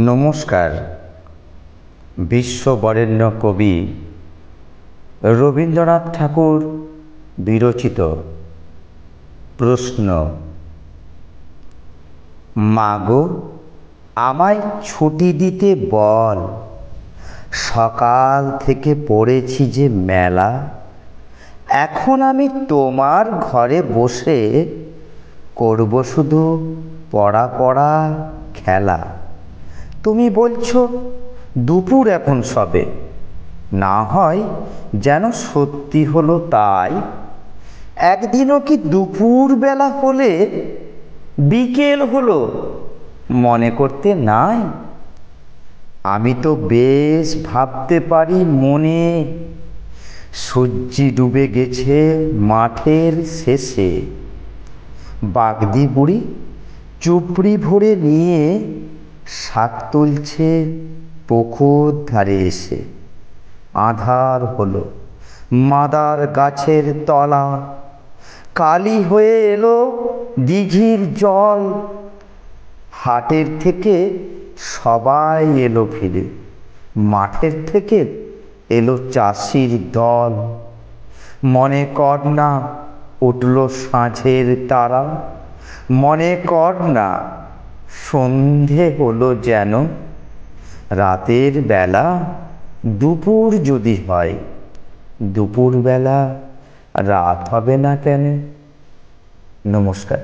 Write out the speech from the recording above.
নমস্কার। বিশ্ববরেণ্য কবি রবীন্দ্রনাথ ঠাকুর বিরচিত প্রশ্ন। মাগো, আমায় ছুটি দিতে বল, সকাল থেকে পড়েছি যে মেলা। এখন আমি তোমার ঘরে বসে করব শুধু পড়া পড়া খেলা। তুমি বলছো দুপুর এখন সবে, না হয় যেন সত্যি হলো তাই। একদিনও কি দুপুর বেলা হলে বিকেল হলো মনে করতে নাই? আমি তো বেশ ভাবতে পারি মনে, সূর্যি ডুবে গেছে মাঠের শেষে। বাগদি বুড়ি চুপড়ি ভরে নিয়ে শাক তুলছে পুকুর ধারে এসে। আঁধার হলো মাদার গাছের তলা, কালি হয়ে এলো দিঘির জল। হাটের থেকে সবাই এলো ফিরে, মাঠের থেকে এলো চাষির দল। মনে কর না উঠল সাঁঝের তারা, মনে কর না সন্ধে হলো যেন। রাতের বেলা দুপুর যদি হয়, দুপুর বেলা রাত হবে না কেন? নমস্কার।